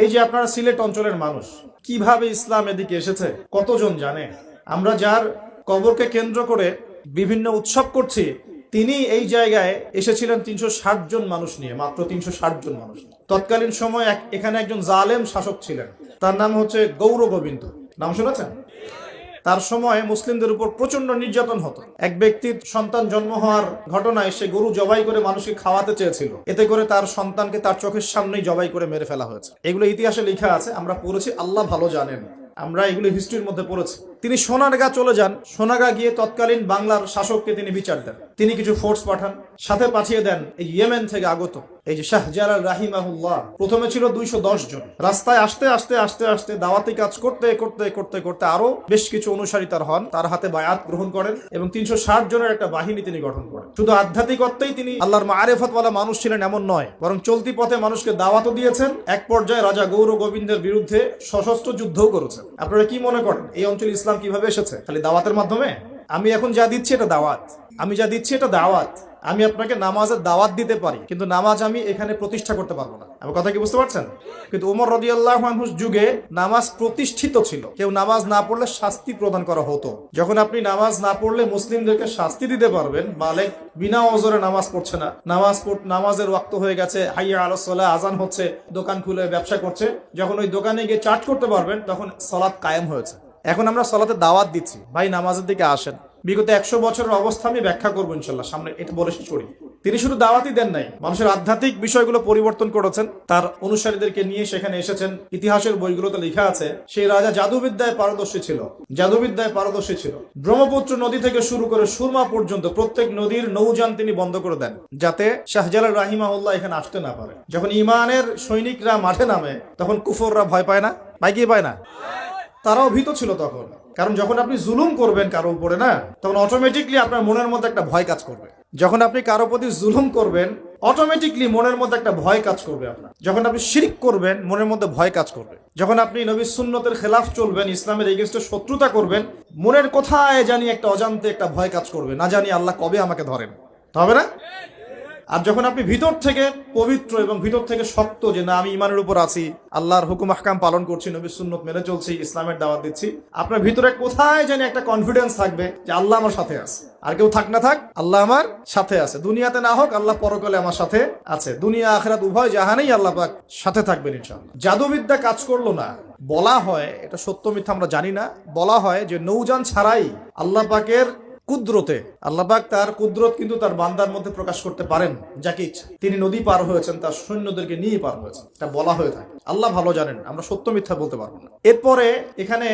এই যে আপনারা সিলেট অঞ্চলের মানুষ, কিভাবে ইসলাম এদিকে এসেছে কতজন জানে? আমরা যার কবরকে কেন্দ্র করে বিভিন্ন উৎসব করছি, তিনি এই জায়গায় এসেছিলেন 360 জন মানুষ নিয়ে, মাত্র 360 জন মানুষ। তৎকালীন সময় এখানে একজন জালেম শাসক ছিলেন, তার নাম হচ্ছে গৌর গোবিন্দ। নাম শুনেছেন? তার সময় মুসলিমদের উপর প্রচন্ড নির্যাতন হতো। এক ব্যক্তির সন্তান জন্ম হওয়ার ঘটনায় সে গরু জবাই করে মানুষকে খাওয়াতে চেয়েছিল, এতে করে তার সন্তানকে তার চোখের সামনেই জবাই করে মেরে ফেলা হয়েছে। এগুলো ইতিহাসে লেখা আছে, আমরা পড়েছি, আল্লাহ ভালো জানেন, আমরা এগুলো হিস্ট্রির মধ্যে পড়েছি। তিনি সোনারগাঁ চলে যান, সোনারগাঁ গিয়ে তৎকালীন বাংলার শাসককে তিনি বিচার দেন। তিনি কিছু ফোর্স পাঠান, সাথে পাঠিয়ে দেন এই ইয়েমেন থেকে আগত এই যে শাহজালাল রাহিমাহুল্লাহ। প্রথমে ছিল 210 জন। রাস্তায় আস্তে আস্তে আস্তে আস্তে দাওয়াতি কাজ করতে করতে করতে করতে আরো বেশ কিছু অনুসারী তার হন, তার হাতে বায়াত গ্রহণ করেন এবং 360 জনের একটা বাহিনী তিনি গঠন করেন। শুধু আধ্যাত্মিকত্বেই তিনি আল্লাহর মাআরিফাতওয়ালা মানুষ ছিলেন এমন নয়, বরং চলতি পথে মানুষকে দাওয়াতও দিয়েছেন। এক পর্যায়ে রাজা গৌর গোবিন্দের বিরুদ্ধে সশস্ত্র যুদ্ধও করেছেন। আপনারা কি মনে করেন এই অঞ্চলে ইসলাম কিভাবে এসেছে? খালি দাওয়াতের মাধ্যমে? আমি এখন যা দিচ্ছি এটা দাওয়াত, আমি যা দিচ্ছি এটা দাওয়াত। আমি আপনাকে নামাজের দাওয়াত দিতে পারি, কিন্তু নামাজ আমি এখানে প্রতিষ্ঠা করতে পারবো না। আমার কথা কি বুঝতে পারছেন? কিন্তু ওমর রাদিয়াল্লাহু আনহুর যুগে নামাজ প্রতিষ্ঠিত ছিল। কেউ নামাজ না পড়লে শাস্তি প্রদান করা হতো। যখন আপনি নামাজ না পড়লে মুসলিমদেরকে শাস্তি দিতে পারবেন, বালেগ বিনা ওজরে নামাজ পড়ছে না, নামাজের ওয়াক্ত হয়ে গেছে, হাইয়া আলাস সালাহ, আজান হচ্ছে, দোকান খুলে ব্যবসা করছে, যখন ওই দোকানে গিয়ে চার্জ করতে পারবেন, তখন সালাত কায়েম হয়েছে। এখন আমরা সালাতে দাওয়াত দিচ্ছি, ভাই নামাজের দিকে আসেন। বিগত 100 বছরের অবস্থা আমি ব্যাখ্যা করবো ইনশাল্লাহ সামনে, এটা বলে শেষ করি। তিনি শুধু দাওয়াতই দেন নাই, মানুষের আধ্যাত্মিক বিষয়গুলো পরিবর্তন করেছেন, তার অনুসারীদেরকে নিয়ে সেখানে এসেছেন। ইতিহাসের বইগুলোতে লেখা আছে সেই রাজা জাদুবিদ্যায় পারদর্শী ছিল, জাদুবিদ্যায় পারদর্শী ছিল। ব্রহ্মপুত্র নদী থেকে শুরু করে সুরমা পর্যন্ত প্রত্যেক নদীর নৌযান তিনি বন্ধ করে দেন, যাতে শাহজালাল রাহিমাহুল্লাহ এখানে আসতে না পারে। যখন ইমানের সৈনিকরা মাঠে নামে, তখন কুফররা ভয় পায় না? পায় কি পায় না? তারাও ভীত ছিল তখন। কারণ যখন আপনি জুলুম করবেন কারো উপরে না, তখন অটোমেটিকলি আপনার মনের মধ্যে একটা ভয় কাজ করবে। যখন আপনি কারো প্রতি জুলুম করবেন, অটোমেটিকলি মনের মধ্যে একটা ভয় কাজ করবে আপনার। যখন আপনি শিরক করবেন, মনের মধ্যে ভয় কাজ করবে। যখন আপনি নবীর সুন্নতের খেলাফ চলবেন, ইসলামের এগেইনস্টে শত্রুতা করবেন, মনের কোথায় জানি একটা অজান্তে একটা ভয় কাজ করবে, না জানি আল্লাহ কবে আমাকে ধরেন, হবে না? আর যখন আপনি ভিতর থেকে পবিত্র এবং ভিতর থেকে শক্ত, যে না আমি ইমানের উপর আছি, আল্লাহর হুকুম আহকাম পালন করছি, নবীর সুন্নত মেনে চলছি, ইসলামের দাওয়াত দিচ্ছি, আপনার ভিতরে কোথায় জানি একটা কনফিডেন্স থাকবে যে আল্লাহ আমার সাথে আছে। আর কেউ থাক না থাক, আল্লাহ আমার সাথে আছে। দুনিয়াতে না হোক, আল্লাহ পরকালে আমার সাথে আছে। দুনিয়া আখিরাত উভয় জাহানেই আল্লাহ পাক সাথে থাকবেন ইনশাআল্লাহ। জাদুবিদ্যা কাজ করলো না। বলা হয়, এটা সত্য মিথ্যা আমরা জানি না, বলা হয় যে নৌযান ছাড়াই আল্লাহ পাকের কুদরতে, আল্লাহ পাক তার কুদরত কিন্তু তার বান্দার মধ্যে প্রকাশ করতে পারেন যাকে ইচ্ছা। তিনি নদী পার হয়েছেন, তার সৈন্যদেরকে নিয়ে পার হয়েছেন, এটা বলা হয়ে থাকে। আল্লাহ ভালো জানেন, আমরা সত্য মিথ্যা বলতে পারবো না। এরপরে এখানে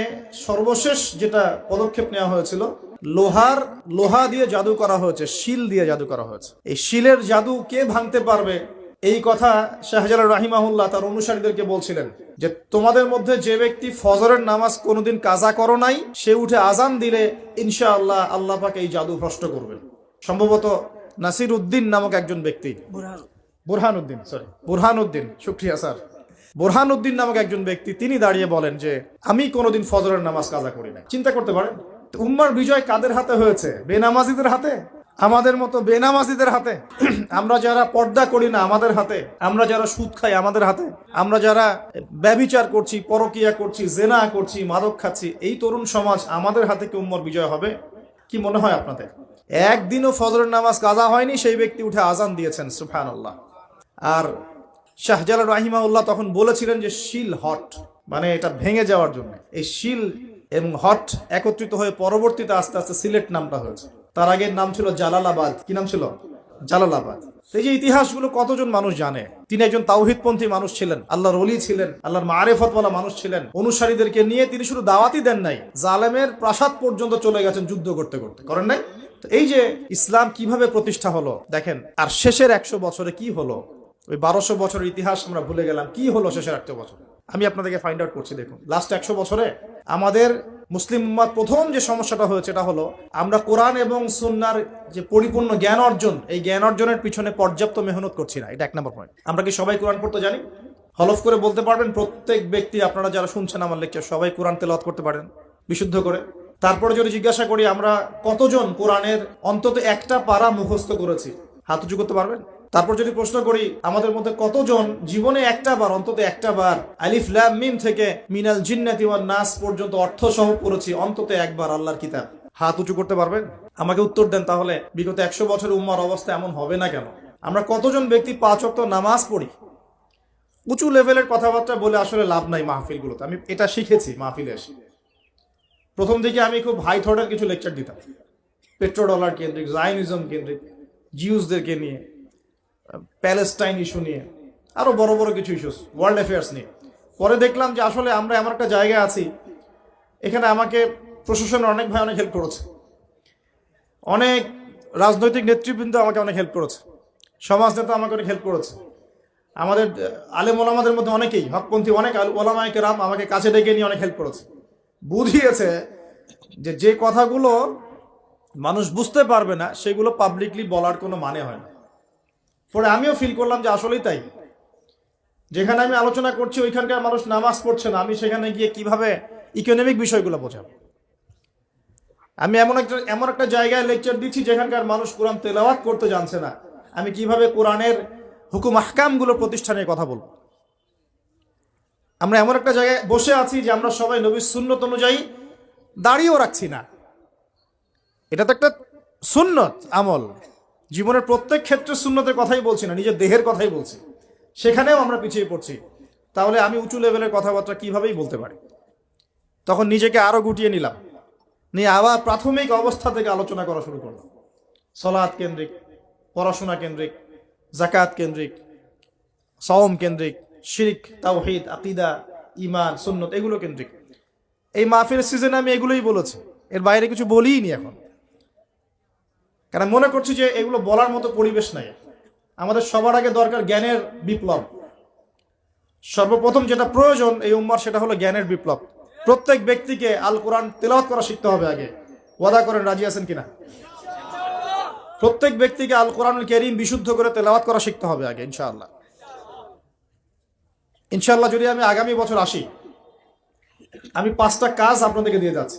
সর্বশেষ যেটা পদক্ষেপ নেওয়া হয়েছিল, লোহা দিয়ে জাদু করা হয়েছে, শিল দিয়ে জাদু করা হয়েছে। এই শিলের জাদু কে ভাঙতে পারবে, এই কথা শাহজালাল রাহিমাহুল্লাহ তার অনুসারীদেরকে বলছিলেন যে তোমাদের মধ্যে যে ব্যক্তি ফজরের নামাজ কোনোদিন কাজা করো নাই, সে উঠে আজান দিলে ইনশাআল্লাহ আল্লাহ পাক এই জাদু ভ্রষ্ট করবেন। সম্ভবত নাসির উদ্দিন নামক একজন ব্যক্তি, বুরহানুদ্দিন, শুকরিয়া স্যার, বুরহানুদ্দিন নামক একজন ব্যক্তি, তিনি দাঁড়িয়ে বলেন যে আমি কোনোদিন ফজরের নামাজ কাজা করি না। চিন্তা করতে পারেন, উম্মার বিজয় কাদের হাতে হয়েছে? বেনামাজিদের হাতে, আমাদের মতো বেনামাজিদের হাতে। আমরা যারা পর্দা করি না আমাদের হাতে, আমরা যারা সুদ খাই আমাদের হাতে, আমরা যারা ব্যভিচার করছি, পরকিয়া করছি, জেনা করছি, মাদক খাচ্ছি, এই তরুণ সমাজ, আমাদের হাতে কি উম্মার বিজয় হবে? কি মনে হয় আপনাদের? একদিনও ফজরের নামাজ কাজা হয়নি, সেই ব্যক্তি উঠে আজান দিয়েছেন, সুবহানাল্লাহ। আর শাহজালাল রাহিমাহুল্লাহ তখন বলেছিলেন যে শিল হট, মানে এটা ভেঙে যাওয়ার জন্য। এই শিল এবং হট একত্রিত হয়ে পরবর্তীতে আস্তে আস্তে সিলেট নামটা হয়েছে। তার আগের নাম ছিল জালালাবাদ। কি নাম ছিল? জালালাবাদ। এই যে ইতিহাসগুলো কতজন মানুষ জানে? তিনি একজন তাওহীদপন্থী মানুষ ছিলেন, আল্লাহর ওলি ছিলেন, আল্লাহর মারিফতওয়ালা মানুষ ছিলেন। অনুসারীদেরকে নিয়ে তিনি শুধু দাওয়াতই দেন নাই, জালেমের প্রাসাদ পর্যন্ত চলে গেছেন যুদ্ধ করতে করতে, করেন নাই? তো এই যে ইসলাম কিভাবে প্রতিষ্ঠা হলো দেখেন। আর শেষের 100 বছরে কি হলো? ওই 1200 বছরের ইতিহাস আমরা ভুলে গেলাম, কি হলো শেষের 100 বছরে? আমি আপনাদেরকে ফাইন্ড আউট করছি। দেখুন, লাস্ট 100 বছরে আমাদের মুসলিম উম্মার প্রথম যে সমস্যাটা হয়েছে, এটা হলো আমরা কোরআন এবং সুন্নাহর যে পরিপূর্ণ জ্ঞান অর্জন, এই জ্ঞান অর্জনের পিছনে পর্যাপ্ত মেহনত করছি না। এটা 1 নম্বর পয়েন্ট। আমরা কি সবাই কোরআন পড়তে জানি? হলফ করে বলতে পারবেন প্রত্যেক ব্যক্তি, আপনারা যারা শুনছেন আমার লেকচার, সবাই কোরআন তেলাওয়াত করতে পারেন বিশুদ্ধ করে? তারপরে যদি জিজ্ঞাসা করি আমরা কতজন কোরআনের অন্তত একটা পারা মুখস্থ করেছি, হাত উঁচু করতে পারবেন? তারপর যদি প্রশ্ন করি আমাদের মধ্যে কতজন জীবনে অন্তত একটা বার আলিফ লাম মিম থেকে মিনাল জিন্নাতি ওয়ান নাস পর্যন্ত অর্থ সহ পড়েছি অন্তত একবার আল্লাহর কিতাব? হাত উঁচু করতে পারবেন? আমাকে উত্তর দেন। তাহলে বিগত 100 বছর উম্মার অবস্থা এমন হবে না কেন? আমরা কতজন ব্যক্তি 5 ওয়াক্ত নামাজ পড়ি? উঁচু লেভেলের কথাবার্তা বলে আসলে লাভ নাই মাহফিলগুলোতে। আমি এটা শিখেছি মাহফিলে এসে। প্রথম দিকে আমি খুব হাই থটের কিছু লেকচার দিতাম, পেট্রোডলার কেন্দ্রিক, জায়নিজম কেন্দ্রিক, জিউসদেরকে নিয়ে, প্যালেস্টাইন ইস্যু নিয়ে, আরো বড় বড় কিছু ইস্যুস, ওয়ার্ল্ড অ্যাফেয়ার্স নিয়ে। পরে দেখলাম যে আসলে আমরা এমন একটা জায়গায় আছি, এখানে আমাকে প্রশাসনের অনেক ভাই অনেক হেল্প করেছে, অনেক রাজনৈতিক নেতৃবৃন্দ আমাকে অনেক হেল্প করেছে, সমাজ নেতা আমাকে অনেক হেল্প করেছে, আমাদের আলেম ওলামাদের মধ্যে অনেকেই, হকপন্থী অনেক ওলামায়ে কেরাম আমাকে কাছে ডেকে নিয়ে অনেক হেল্প করেছে। বুঝিয়েছে যে কথাগুলো মানুষ বুঝতে পারবে না সেগুলো পাবলিকলি বলার কোনো মানে হয় না। পরে আমিও ফিল করলাম যে আসলেই তাই। যেখানে আমি আলোচনা করছি ওইখানকার মানুষ নামাজ পড়ছে না, আমি সেখানে গিয়ে কিভাবে ইকোনমিক বিষয়গুলো বোঝাবো? আমি এমন একটা জায়গায় লেকচার দিচ্ছি যেখানকার মানুষ কোরআন তেলাওয়াত করতে জানছে না, আমি কিভাবে কোরআনের হুকুম আহকামগুলো প্রতিষ্ঠানের কথা বলবো? আমরা এমন একটা জায়গায় বসে আছি যে আমরা সবাই নবীর সুন্নত অনুযায়ী দাঁড়িয়েও রাখছি না। এটা তো একটা সুন্নত আমল, জীবনের প্রত্যেক ক্ষেত্রে সুন্নতের কথাই বলছি না, নিজের দেহের কথাই বলছি, সেখানেও আমরা পিছিয়ে পড়ছি। তাহলে আমি উঁচু লেভেলের কথাবার্তা কিভাবেই বলতে পারি? তখন নিজেকে আরো গুটিয়ে নিলাম, নিয়ে আবার প্রাথমিক অবস্থা থেকে আলোচনা করা শুরু করলাম। সালাত কেন্দ্রিক, পড়াশোনা কেন্দ্রিক, যাকাত কেন্দ্রিক, সাওম কেন্দ্রিক, শিরক, তাওহীদ, আকীদা, ঈমান, সুন্নত এগুলো কেন্দ্রিক। এই মাহফিলের সিজনে আমি এগুলোই বলেছি, এর বাইরে কিছু বলিই নি এখন, কারণ মনে করছি যে এগুলো বলার মতো পরিবেশ নাই। আমাদের সবার আগে দরকার জ্ঞানের বিপ্লব। সর্বপ্রথম যেটা প্রয়োজন এই উম্মার সেটা হলো জ্ঞানের বিপ্লব। প্রত্যেক ব্যক্তিকে আল কোরআন তেলাওয়াত করা শিখতে হবে আগে। ওয়াদা করেন, রাজি আছেন কিনা? প্রত্যেক ব্যক্তিকে আল কোরআনুল কারীম বিশুদ্ধ করে তেলাওয়াত করা শিখতে হবে আগে, ইনশাআল্লাহ। ইনশাআল্লাহ যদি আমি আগামী বছর আসি, আমি 5টা কাজ আপনাদেরকে দিয়ে যাচ্ছি।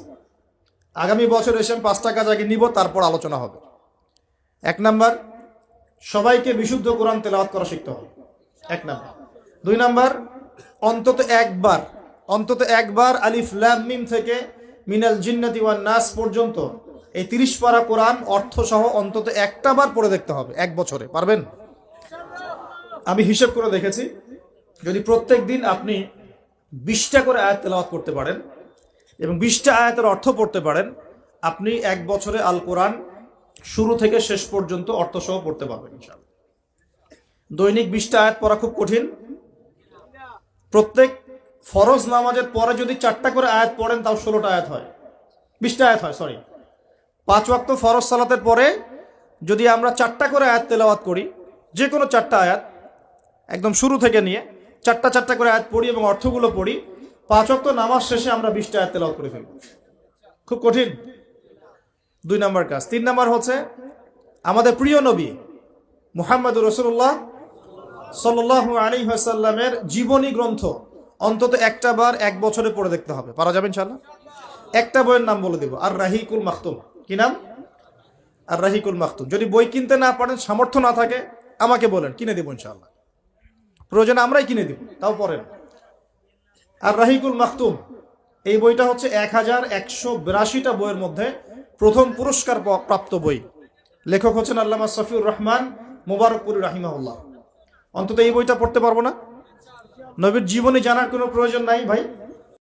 আগামী বছর এসে আমি 5টা কাজ আগে নিব, তারপর আলোচনা হবে। 1 নাম্বার, সবাইকে বিশুদ্ধ কোরআন তেলাওয়াত করা শিখতে হবে, 1 নাম্বার। 2 নাম্বার, অন্তত একবার আলিফ লাম মিম থেকে মিনাল জিন্নাতি ওয়ান নাস পর্যন্ত এই 30 পারা কোরআন অর্থ সহ অন্তত একটা বার পড়ে দেখতে হবে 1 বছরে। পারবেন? আমি হিসেব করে দেখেছি, যদি প্রত্যেক দিন আপনি 20টা করে আয়াত তেলাওয়াত করতে পারেন এবং 20টা আয়াতের অর্থ পড়তে পারেন, আপনি 1 বছরে আল কোরআন শুরু থেকে শেষ পর্যন্ত অর্থ সহ পড়তে পারবেন ইনশাআল্লাহ। দৈনিক 20টা আয়াত পড়া খুব কঠিন। প্রত্যেক ফরজ নামাজের পরে যদি 4টা করে আয়াত পড়েন তাও 16টা আয়াত হয়, 20টা আয়াত হয়, সরি। 5 ওয়াক্ত ফরজ সালাতের পরে যদি আমরা 4টা করে আয়াত তেলাওয়াত করি, যে কোনো 4টা আয়াত একদম শুরু থেকে নিয়ে 4টা করে আয়াত পড়ি এবং অর্থগুলো পড়ি, 5 ওয়াক্ত নামাজ শেষে আমরা 20টা আয়াত তেলাওয়াত করে ফেলব। খুব কঠিন। 2 নাম্বার কাজ। 3 নাম্বার হচ্ছে আমাদের প্রিয় নবী মুহাম্মদুর রাসূলুল্লাহ সাল্লাল্লাহু আলাইহি ওয়াসাল্লামের জীবনী গ্রন্থ অন্তত একটা বার 1 বছরে পড়ে দেখতে হবে। পারা যাবে ইনশাআল্লাহ? একটা বইয়ের নাম বলে দেব, আর রাহিকুল মাখতুম। কি নাম? আর রাহিকুল মাখতুম। যদি বই কিনতে না পারেন, সামর্থ্য না থাকে, আমাকে বলেন, কিনে দেব ইনশাআল্লাহ। প্রয়োজনে আমরাই কিনে দেব, তাও পড়েন। আর রাহিকুল মাখতুম এই বইটা হচ্ছে 1182টা বইয়ের মধ্যে প্রথম পুরস্কার প্রাপ্ত বই। লেখক হচ্ছেন আল্লামা সফিউর রহমান মুবারকপুরী রাহিমাহুল্লাহ। অন্তত এই বইটা পড়তে পারবো না? নবীর জীবনী জানার কোনো প্রয়োজন নাই ভাই?